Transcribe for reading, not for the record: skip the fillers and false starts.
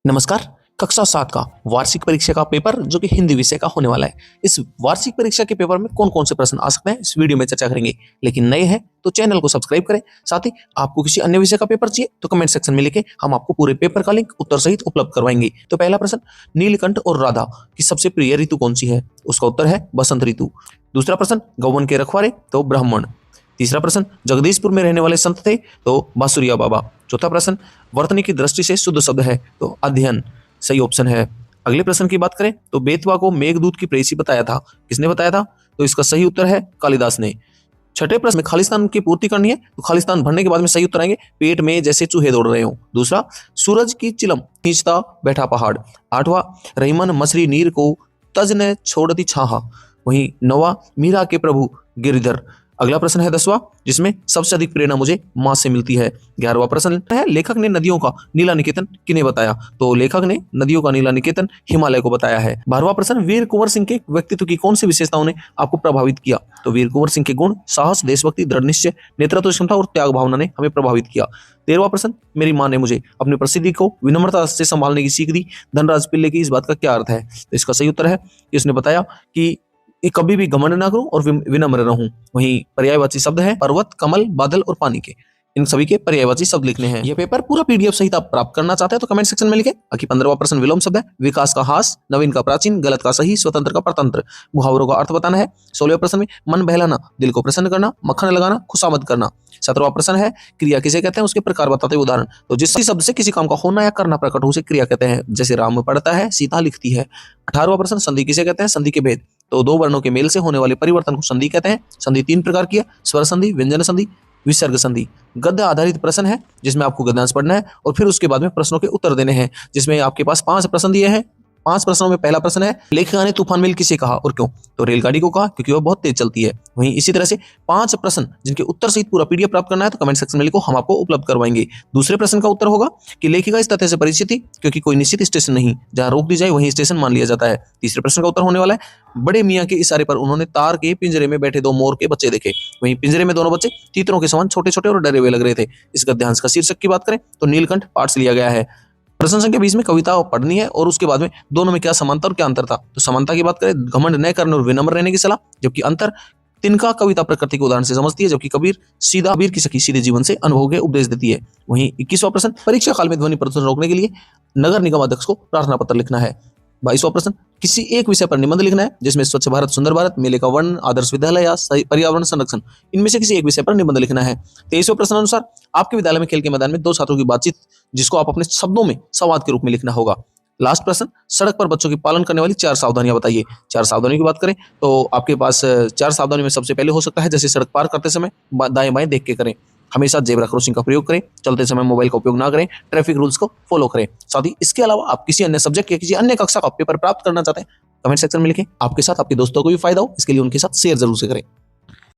नमस्कार। कक्षा 7 का वार्षिक परीक्षा का पेपर जो कि हिंदी विषय का होने वाला है। इस वार्षिक परीक्षा के पेपर में कौन कौन से प्रश्न आ सकते हैं इस वीडियो में चर्चा करेंगे। लेकिन नए हैं तो चैनल को सब्सक्राइब करें। साथ ही आपको किसी अन्य विषय का पेपर चाहिए तो कमेंट सेक्शन में लिखे, हम आपको पूरे पेपर का लिंक उत्तर सहित उपलब्ध करवाएंगे। तो पहला प्रश्न, नीलकंठ और राधा की सबसे प्रिय ऋतु कौन सी है? उसका उत्तर है बसंत ऋतु। दूसरा प्रश्न, गौवन के रखवारे तो ब्राह्मण। तीसरा प्रश्न, जगदीशपुर में रहने वाले संत थे तो बासुरिया बाबा। चौथा प्रश्न, वर्तनी की दृष्टि से शुद्ध शब्द है तो अध्ययन सही ऑप्शन है। अगले प्रश्न की बात करें तो बेतवा को मेघदूत की प्रेयसी बताया था, किसने बताया था? तो इसका सही उत्तर है कालिदास ने। छठे प्रश्न में खालिस्तान की पूर्ति करनी है तो खालिस्तान भरने के बाद में सही उत्तर आएंगे पेट में जैसे चूहे दौड़ रहे हो। दूसरा, सूरज की चिलम खींचता बैठा पहाड़। आठवां, रहीमन मछली नीर को तज ने छोड़ती छाहा। वहीं नौवां, मीरा के प्रभु गिरधर। अगला प्रश्न है 10वां, जिसमें सबसे अधिक प्रेरणा मुझे मां से मिलती है। 11वां प्रश्न है, लेखक ने नदियों का नीला निकेतन किन्हें बताया? तो लेखक ने नदियों का नीला निकेतन हिमालय को बताया है। 12वां प्रश्न, वीर कुंवर सिंह के व्यक्तित्व की कौन सी विशेषताओं ने आपको प्रभावित किया? तो वीर कुंवर सिंह के गुण साहस, देशभक्ति, दृढ़ निश्चय, नेतृत्व क्षमता और त्याग भावना ने हमें प्रभावित किया। 13वां प्रश्न, मेरी मां ने मुझे अपनी प्रसिद्धि को विनम्रता से संभालने की सीख दी। धनराज पिल्ले की इस बात का क्या अर्थ है? तो इसका सही उत्तर है कि उसने बताया कि कभी भी घमंड ना करूं और विनम्र रहूं। वहीं पर्यायवाची शब्द है पर्वत, कमल, बादल और पानी के। इन सभी के पर्यायवाची शब्द लिखने हैं। यह पेपर पूरा पीडीएफ सहित आप प्राप्त करना चाहते हैं तो कमेंट सेक्शन में लिखें। बाकी 15वां प्रश्न विलोम शब्द है, विकास का हास, नवीन का प्राचीन, गलत का सही, स्वतंत्र का परतंत्र। मुहावरों का अर्थ बताना है। 16वें प्रश्न में मन बहलाना, दिल को प्रसन्न करना, मक्खन लगाना, खुशामद करना। 17वां प्रश्न है, क्रिया किसे कहते हैं? उसके प्रकार बताते हैं उदाहरण। तो जिस शब्द से किसी काम का होना या करना प्रकट हो उसे क्रिया कहते हैं। जैसे राम पढ़ता है, सीता लिखती है। 18वां प्रश्न, संधि किसे कहते हैं? संधि के भेद। तो दो वर्णों के मेल से होने वाले परिवर्तन को संधि कहते हैं। संधि 3 प्रकार की है, स्वर संधि, व्यंजन संधि, विसर्ग संधि। गद्य आधारित प्रश्न है जिसमें आपको गद्यांश पढ़ना है और फिर उसके बाद में प्रश्नों के उत्तर देने हैं, जिसमें आपके पास 5 प्रश्न दिए हैं। 5 प्रश्नों में पहला प्रश्न है, लेखिका ने तूफान मेल किसे कहा और क्यों? तो रेलगाड़ी को कहा क्योंकि वह बहुत तेज चलती है। वहीं इसी तरह से 5 प्रश्न जिनके उत्तर सहित पूरा पीडीएफ प्राप्त करना है तो कमेंट सेक्शन में लिखो, हम आपको उपलब्ध करवाएंगे। दूसरे प्रश्न का उत्तर होगा कि लेखिका इस तथ्य से परिचित थी क्योंकि कोई निश्चित स्टेशन नहीं, जहां रोक दी जाए वहीं स्टेशन मान लिया जाता है। तीसरे प्रश्न का उत्तर होने वाला है, बड़े मियाँ के इशारे पर उन्होंने तार के पिंजरे में बैठे 2 मोर के बच्चे देखे। वहीं पिंजरे में दोनों बच्चे तीतरों के समान छोटे छोटे और डरे हुए लग रहे थे। इस गद्यांश का शीर्षक की बात करें तो नीलकंठ पाठ से लिया गया है। प्रश्न संख्या 20 में कविता पढ़नी है और उसके बाद में दोनों में क्या समानता और क्या अंतर था? तो समानता की बात करें, घमंड न करने और विनम्र रहने की सलाह, जबकि अंतर, तिनका कविता प्रकृति के उदाहरण से समझती है जबकि कबीर की सखी सीधे जीवन से अनुभव के उपदेश देती है। वहीं 21वां प्रश्न, परीक्षा काल में ध्वनि प्रदूषण रोकने के लिए नगर निगम अध्यक्ष को प्रार्थना पत्र लिखना है। 22वां प्रश्न, किसी एक विषय पर निबंध लिखना है जिसमें स्वच्छ भारत, सुंदर भारत, मेले का वर्णन, आदर्श विद्यालय या पर्यावरण संरक्षण, इनमें से किसी एक विषय पर निबंध लिखना है। 23वें प्रश्न अनुसार आपके विद्यालय में खेल के मैदान में 2 छात्रों की बातचीत जिसको आप अपने शब्दों में संवाद के रूप में लिखना होगा। लास्ट प्रश्न, सड़क पर बच्चों की पालन करने वाली 4 सावधानियां बताइए। 4 सावधानियों की बात करें तो आपके पास 4 सावधानियों में सबसे पहले हो सकता है जैसे सड़क पार करते समय दाएं बाएं देख के करें, हमेशा जेब्रा क्रॉसिंग का प्रयोग करें, चलते समय मोबाइल का उपयोग ना करें, ट्रैफिक रूल्स को फॉलो करें। साथ ही इसके अलावा आप किसी अन्य सब्जेक्ट या किसी अन्य कक्षा का पेपर प्राप्त करना चाहते हैं कमेंट सेक्शन में लिखें। आपके साथ आपके दोस्तों को भी फायदा हो इसके लिए उनके साथ शेयर जरूर से करें।